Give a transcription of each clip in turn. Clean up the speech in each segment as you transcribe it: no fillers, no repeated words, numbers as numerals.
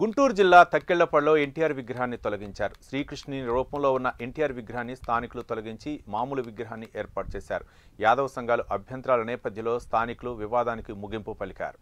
గుంటూరు జిల్లా తక్కెళ్లపల్లిలో ఎన్టీఆర్ విగ్రహాన్ని తొలగించారు. శ్రీకృష్ణుని రూపంలో ఉన్న ఎన్టీఆర్ విగ్రహాన్ని స్థానికులు తొలగించి మామూలు విగ్రహాన్ని ఏర్పాటు చేశారు. యాదవ సంఘాలు అభ్యంతరాల నేపథ్యంలో స్థానికులు వివాదానికి ముగింపు పలికారు.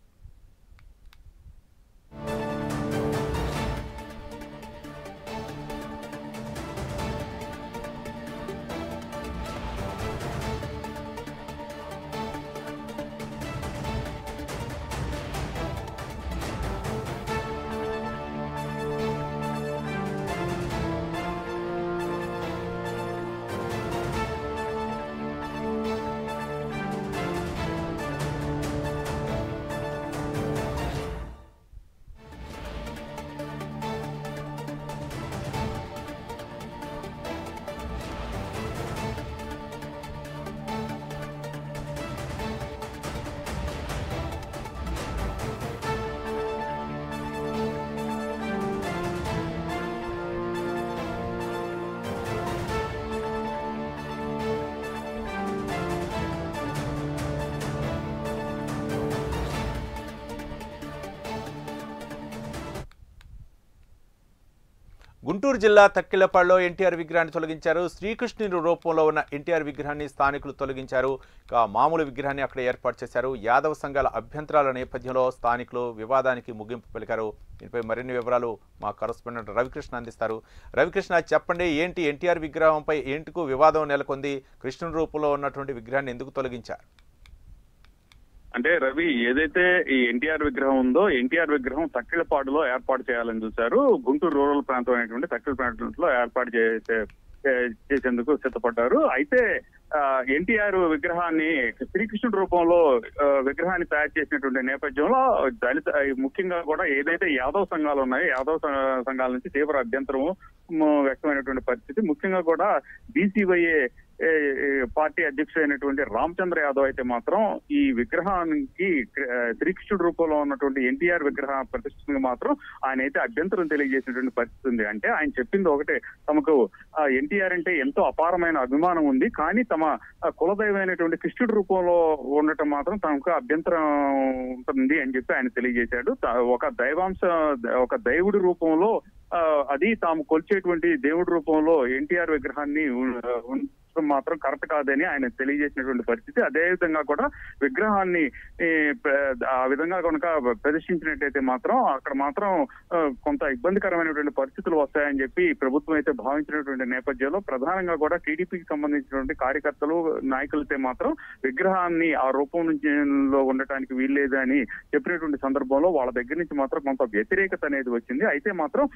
గుంటూరు జిల్లా తక్కెళ్లపల్లిలో ఎన్టీఆర్ విగ్రహాన్ని తొలగించారు. శ్రీకృష్ణుని రూపంలో ఉన్న ఎన్టీఆర్ విగ్రహాన్ని స్థానికులు తొలగించారు. మామూలు విగ్రహాన్ని అక్కడ ఏర్పాటు చేశారు. యాదవ సంఘాల అభ్యంతరాల నేపథ్యంలో స్థానికులు వివాదానికి ముగింపు పలికారు. దీనిపై మరిన్ని వివరాలు మా కరెస్పాండెంట్ రవికృష్ణ అందిస్తారు. రవికృష్ణ, చెప్పండి, ఏంటి ఎన్టీఆర్ విగ్రహంపై ఏంటికు వివాదం నెలకొంది? కృష్ణుని రూపంలో ఉన్నటువంటి విగ్రహాన్ని ఎందుకు తొలగించారు? అంటే రవి, ఏదైతే ఈ ఎన్టీఆర్ విగ్రహం ఉందో ఎన్టీఆర్ విగ్రహం తక్కిలపాడులో ఏర్పాటు చేయాలని చూశారు. గుంటూరు రూరల్ ప్రాంతం అయినటువంటి తక్కిల ప్రాంతంలో ఏర్పాటు చేసేందుకు సిద్ధపడ్డారు. అయితే ఎన్టీఆర్ విగ్రహాన్ని శ్రీకృష్ణుడి రూపంలో విగ్రహాన్ని తయారు చేసినటువంటి నేపథ్యంలో దళిత ముఖ్యంగా కూడా ఏదైతే యాదవ సంఘాలు ఉన్నాయో యాదవ సంఘాల నుంచి తీవ్ర అభ్యంతరం వ్యక్తమైనటువంటి పరిస్థితి. ముఖ్యంగా కూడా బీసీవైఏ పార్టీ అధ్యక్షుడైనటువంటి రామచంద్ర యాదవ్ అయితే మాత్రం ఈ విగ్రహానికి శ్రీకృష్ణుడి రూపంలో ఉన్నటువంటి ఎన్టీఆర్ విగ్రహ ప్రతిష్టకు మాత్రం ఆయన అయితే అభ్యంతరం తెలియజేసినటువంటి పరిస్థితి ఉంది. అంటే ఆయన చెప్పింది ఒకటే, తమకు ఎన్టీఆర్ అంటే ఎంతో అపారమైన అభిమానం ఉంది, కానీ తమ కులదైవమైనటువంటి కృష్ణుడి రూపంలో ఉండటం మాత్రం తమకు అభ్యంతరం ఉంటుంది అని చెప్పి ఆయన తెలియజేశాడు. ఒక దైవుడి రూపంలో అది తాము కొలిచేటువంటి దేవుడి రూపంలో ఎన్టీఆర్ విగ్రహాన్ని మాత్రం కరెక్ట్ కాదని ఆయన తెలియజేసినటువంటి పరిస్థితి. అదే విధంగా కూడా విగ్రహాన్ని ఆ విధంగా కనుక ప్రదర్శించినట్టయితే మాత్రం అక్కడ మాత్రం కొంత ఇబ్బందికరమైనటువంటి పరిస్థితులు వస్తాయని చెప్పి ప్రభుత్వం అయితే భావించినటువంటి నేపథ్యంలో ప్రధానంగా కూడా టీడీపీకి సంబంధించినటువంటి కార్యకర్తలు నాయకులైతే మాత్రం విగ్రహాన్ని ఆ రూపం నుంచి ఉండటానికి వీల్లేదని చెప్పినటువంటి సందర్భంలో వాళ్ళ దగ్గర నుంచి మాత్రం కొంత వ్యతిరేకత అనేది వచ్చింది. అయితే మాత్రం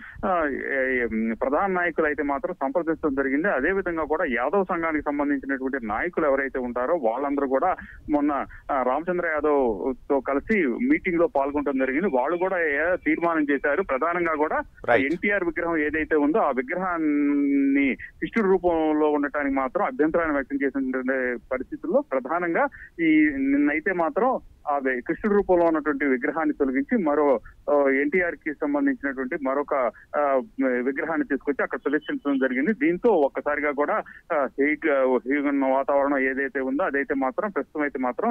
ప్రధాన నాయకులు అయితే మాత్రం సంప్రదించడం జరిగింది. అదే విధంగా కూడా యాదవ్ సంఘానికి సంబంధించినటువంటి నాయకులు ఎవరైతే ఉంటారో వాళ్ళందరూ కూడా మొన్న రామచంద్ర యాదవ్ తో కలిసి మీటింగ్ లో పాల్గొనడం జరిగింది. వాళ్ళు కూడా తీర్మానం చేశారు. ప్రధానంగా కూడా ఎన్టీఆర్ విగ్రహం ఏదైతే ఉందో ఆ విగ్రహాన్ని కృష్ణుడి రూపంలో ఉండటానికి మాత్రం అభ్యంతరాన్ని వ్యక్తం చేసిన పరిస్థితుల్లో ప్రధానంగా నిన్నైతే మాత్రం అదే కృష్ణుడి రూపంలో ఉన్నటువంటి విగ్రహాన్ని తొలగించి మరో ఎన్టీఆర్ కి సంబంధించినటువంటి మరొక విగ్రహాన్ని తీసుకొచ్చి అక్కడ ప్రదర్శించడం జరిగింది. దీంతో ఒక్కసారిగా కూడా వాతావరణం ఏదైతే ఉందో అదైతే మాత్రం ప్రస్తుతం అయితే మాత్రం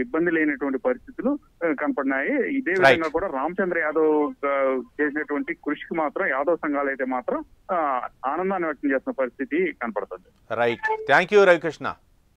ఇబ్బంది లేనటువంటి పరిస్థితులు కనపడినాయి. ఇదే విధంగా కూడా రామచంద్ర యాదవ్ చేసినటువంటి కృషికి మాత్రం యాదవ్ సంఘాలు అయితే మాత్రం ఆనందాన్ని వ్యక్తం చేస్తున్న పరిస్థితి కనపడుతుంది. Right, thank you Ravikrishna.